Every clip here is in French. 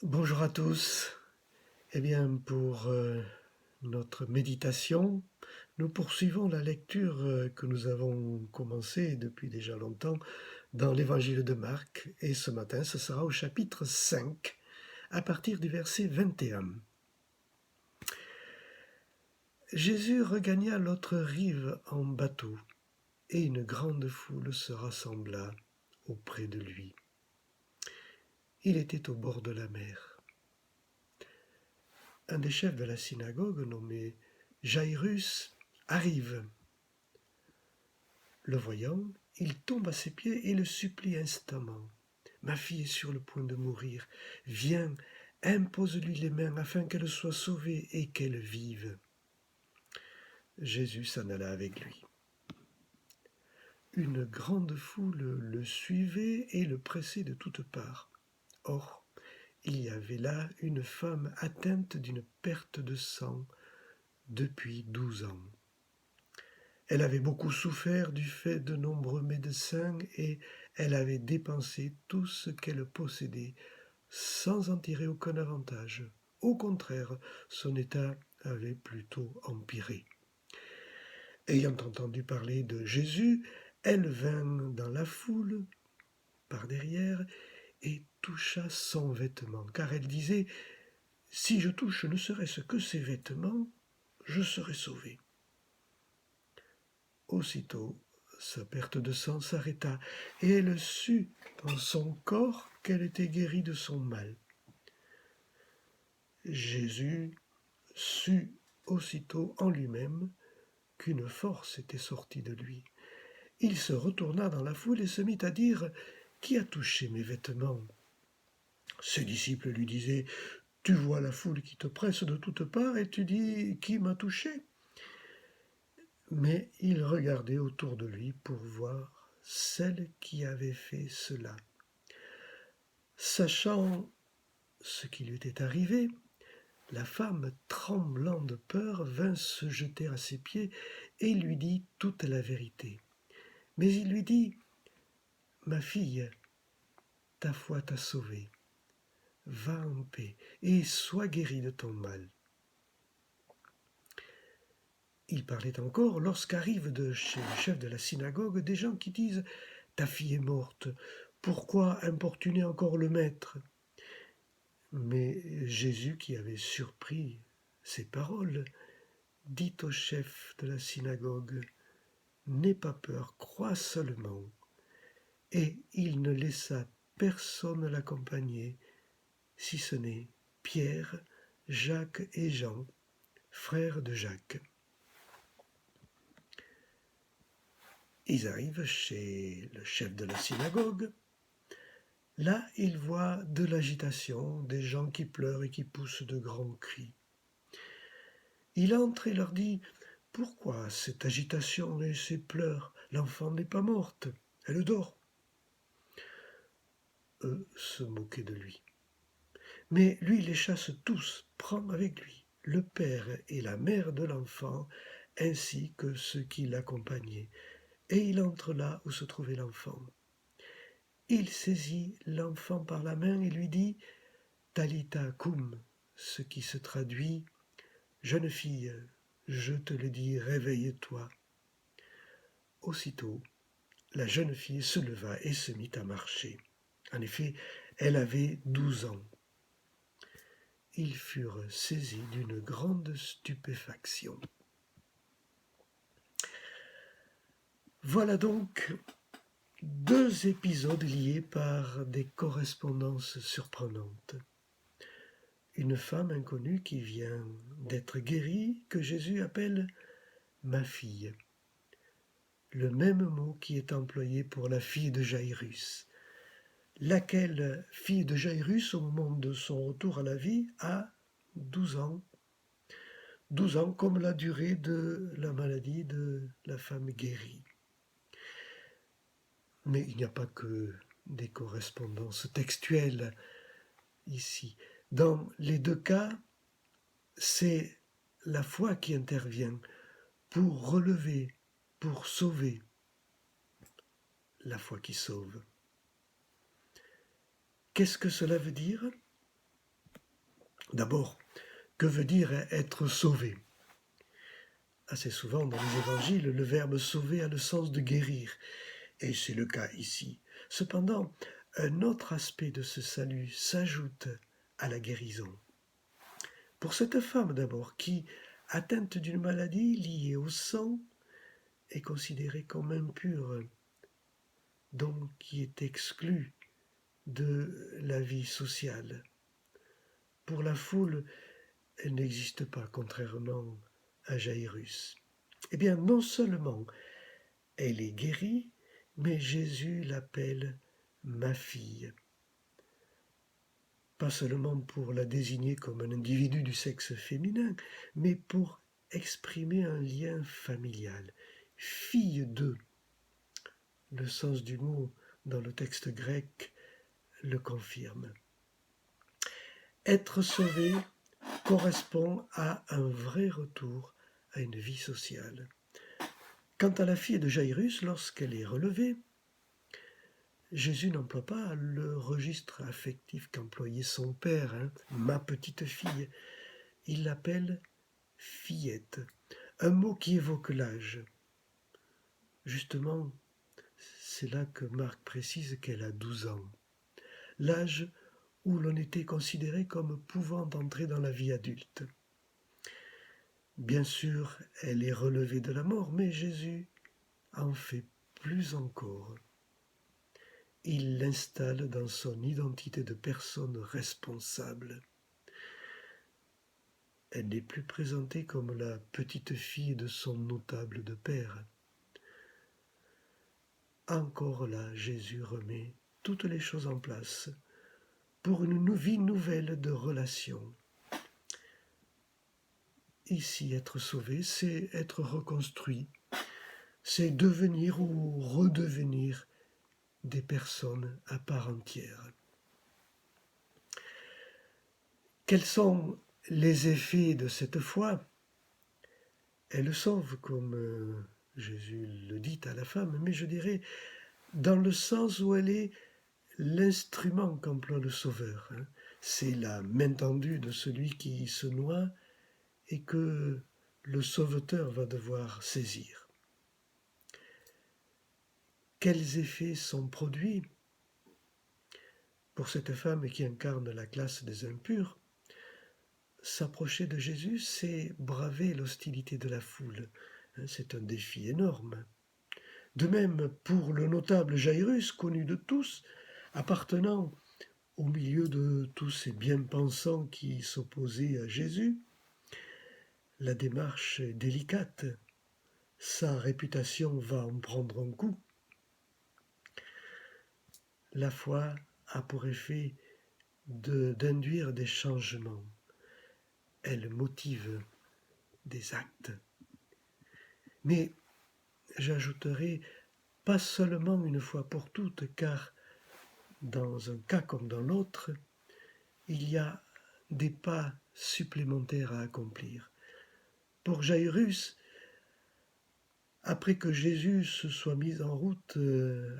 Bonjour à tous. Eh bien, pour notre méditation, nous poursuivons la lecture que nous avons commencée depuis déjà longtemps dans l'évangile de Marc. Et ce matin, ce sera au chapitre 5, à partir du verset 21. Jésus regagna l'autre rive en bateau, et une grande foule se rassembla auprès de lui. Il était au bord de la mer. Un des chefs de la synagogue, nommé Jairus, arrive. Le voyant, il tombe à ses pieds et le supplie instamment. « Ma fille est sur le point de mourir. Viens, impose-lui les mains afin qu'elle soit sauvée et qu'elle vive. » Jésus s'en alla avec lui. Une grande foule le suivait et le pressait de toutes parts. Or, il y avait là une femme atteinte d'une perte de sang depuis 12 ans. Elle avait beaucoup souffert du fait de nombreux médecins et elle avait dépensé tout ce qu'elle possédait sans en tirer aucun avantage. Au contraire, son état avait plutôt empiré. Ayant entendu parler de Jésus, elle vint dans la foule, par derrière, et toucha son vêtement, car elle disait « Si je touche ne serait-ce que ses vêtements, je serai sauvée. » Aussitôt, sa perte de sang s'arrêta, et elle sut dans son corps qu'elle était guérie de son mal. Jésus sut aussitôt en lui-même qu'une force était sortie de lui. Il se retourna dans la foule et se mit à dire « Qui a touché mes vêtements ?» Ses disciples lui disaient « Tu vois la foule qui te presse de toutes parts et tu dis « Qui m'a touché ?» Mais il regardait autour de lui pour voir celle qui avait fait cela. Sachant ce qui lui était arrivé, la femme, tremblant de peur, vint se jeter à ses pieds et lui dit toute la vérité. Mais il lui dit « Ma fille, ta foi t'a sauvée. Va en paix et sois guérie de ton mal. » Il parlait encore lorsqu'arrivent de chez le chef de la synagogue des gens qui disent « Ta fille est morte, pourquoi importuner encore le maître ?» Mais Jésus, qui avait surpris ces paroles, dit au chef de la synagogue « N'aie pas peur, crois seulement. » Et il ne laissa personne l'accompagner, si ce n'est Pierre, Jacques et Jean, frères de Jacques. Ils arrivent chez le chef de la synagogue. Là, ils voient de l'agitation, des gens qui pleurent et qui poussent de grands cris. Il entre et leur dit « Pourquoi cette agitation et ces pleurs? L'enfant n'est pas morte, elle dort. » Eux se moquaient de lui. Mais lui les chasse tous, prend avec lui le père et la mère de l'enfant, ainsi que ceux qui l'accompagnaient, et il entre là où se trouvait l'enfant. Il saisit l'enfant par la main et lui dit « Talitha cum », ce qui se traduit « Jeune fille, je te le dis, réveille-toi ». Aussitôt, la jeune fille se leva et se mit à marcher. En effet, elle avait 12 ans. Ils furent saisis d'une grande stupéfaction. Voilà donc 2 épisodes liés par des correspondances surprenantes. Une femme inconnue qui vient d'être guérie, que Jésus appelle « ma fille ». Le même mot qui est employé pour la fille de Jairus, laquelle fille de Jairus, au moment de son retour à la vie, a 12 ans. 12 ans comme la durée de la maladie de la femme guérie. Mais il n'y a pas que des correspondances textuelles ici. Dans les 2 cas, c'est la foi qui intervient pour relever, pour sauver. La foi qui sauve. Qu'est-ce que cela veut dire ? D'abord, que veut dire être sauvé? Assez souvent dans les évangiles, le verbe sauver a le sens de guérir, et c'est le cas ici. Cependant, un autre aspect de ce salut s'ajoute à la guérison. Pour cette femme d'abord, qui, atteinte d'une maladie liée au sang, est considérée comme impure, donc qui est exclue de la vie sociale. Pour la foule, elle n'existe pas, contrairement à Jairus. Eh bien, non seulement elle est guérie, mais Jésus l'appelle ma fille. Pas seulement pour la désigner comme un individu du sexe féminin, mais pour exprimer un lien familial. Fille de, le sens du mot dans le texte grec le confirme. Être sauvé correspond à un vrai retour à une vie sociale. Quant à la fille de Jairus, lorsqu'elle est relevée, Jésus n'emploie pas le registre affectif qu'employait son père, ma petite fille. Il l'appelle fillette, un mot qui évoque l'âge. Justement, c'est là que Marc précise qu'elle a 12 ans. L'âge où l'on était considéré comme pouvant entrer dans la vie adulte. Bien sûr, elle est relevée de la mort, mais Jésus en fait plus encore. Il l'installe dans son identité de personne responsable. Elle n'est plus présentée comme la petite fille de son notable de père. Encore là, Jésus remet toutes les choses en place pour une vie nouvelle de relation. Ici, être sauvé, c'est être reconstruit, c'est devenir ou redevenir des personnes à part entière. Quels sont les effets de cette foi? Elle sauve, comme Jésus le dit à la femme, mais je dirais dans le sens où elle est l'instrument qu'emploie le Sauveur. C'est la main tendue de celui qui se noie et que le Sauveteur va devoir saisir. Quels effets sont produits pour cette femme qui incarne la classe des impurs? S'approcher de Jésus, c'est braver l'hostilité de la foule. C'est un défi énorme. De même, pour le notable Jairus, connu de tous, appartenant au milieu de tous ces bien-pensants qui s'opposaient à Jésus, la démarche est délicate. Sa réputation va en prendre un coup. La foi a pour effet d'induire des changements. Elle motive des actes. Mais j'ajouterai pas seulement une fois pour toutes, car dans un cas comme dans l'autre, il y a des pas supplémentaires à accomplir. Pour Jairus, après que Jésus se soit mis en route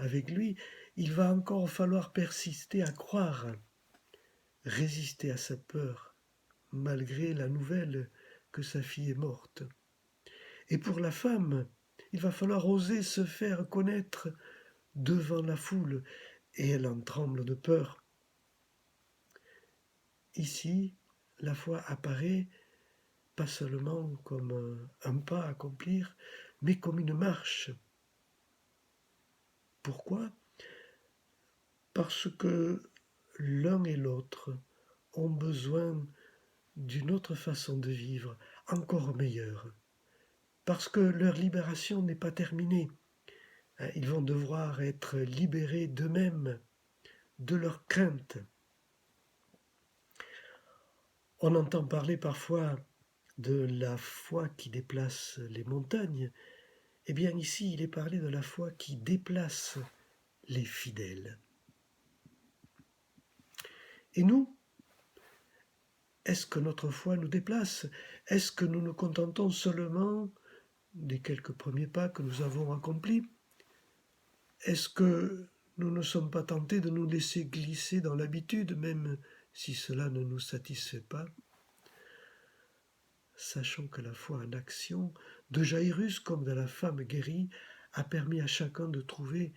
avec lui, il va encore falloir persister à croire, résister à sa peur, malgré la nouvelle que sa fille est morte. Et pour la femme, il va falloir oser se faire connaître devant la foule, et elle en tremble de peur. Ici, la foi apparaît pas seulement comme un pas à accomplir, mais comme une marche. Pourquoi? Parce que l'un et l'autre ont besoin d'une autre façon de vivre, encore meilleure. Parce que leur libération n'est pas terminée. Ils vont devoir être libérés d'eux-mêmes, de leurs craintes. On entend parler parfois de la foi qui déplace les montagnes. Eh bien ici, il est parlé de la foi qui déplace les fidèles. Et nous, est-ce que notre foi nous déplace? Est-ce que nous nous contentons seulement des quelques premiers pas que nous avons accomplis? Est-ce que nous ne sommes pas tentés de nous laisser glisser dans l'habitude, même si cela ne nous satisfait pas? Sachons que la foi en action de Jairus comme de la femme guérie a permis à chacun de trouver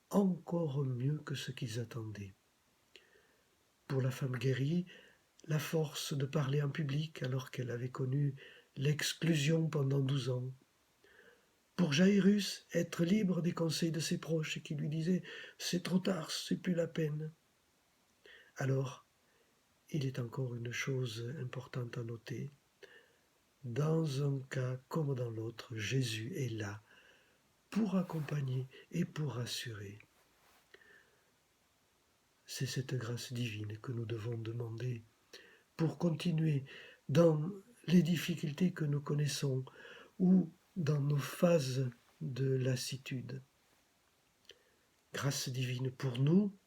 encore mieux que ce qu'ils attendaient. Pour la femme guérie, la force de parler en public alors qu'elle avait connu l'exclusion pendant 12 ans. Pour Jairus, être libre des conseils de ses proches qui lui disaient « c'est trop tard, c'est plus la peine ». Alors, il est encore une chose importante à noter. Dans un cas comme dans l'autre, Jésus est là pour accompagner et pour rassurer. C'est cette grâce divine que nous devons demander pour continuer dans les difficultés que nous connaissons ou dans nos phases de lassitude. Grâce divine pour nous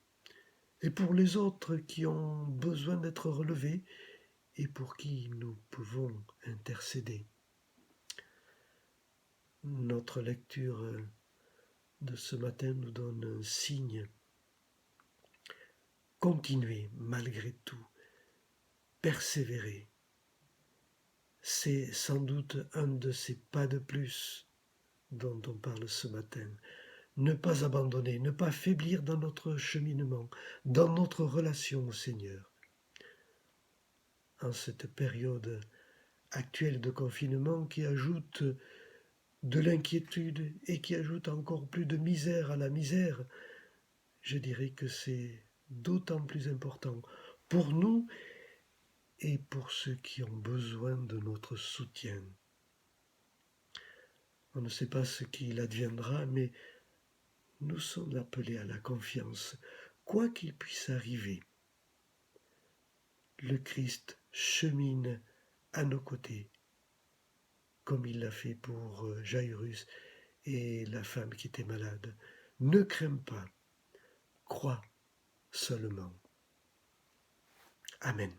et pour les autres qui ont besoin d'être relevés et pour qui nous pouvons intercéder. Notre lecture de ce matin nous donne un signe. Continuez malgré tout, persévérer. C'est sans doute un de ces pas de plus dont on parle ce matin. Ne pas abandonner, ne pas faiblir dans notre cheminement, dans notre relation au Seigneur. En cette période actuelle de confinement qui ajoute de l'inquiétude et qui ajoute encore plus de misère à la misère, je dirais que c'est d'autant plus important pour nous et pour ceux qui ont besoin de notre soutien. On ne sait pas ce qu'il adviendra, mais nous sommes appelés à la confiance, quoi qu'il puisse arriver. Le Christ chemine à nos côtés, comme il l'a fait pour Jairus et la femme qui était malade. Ne crains pas, crois seulement. Amen.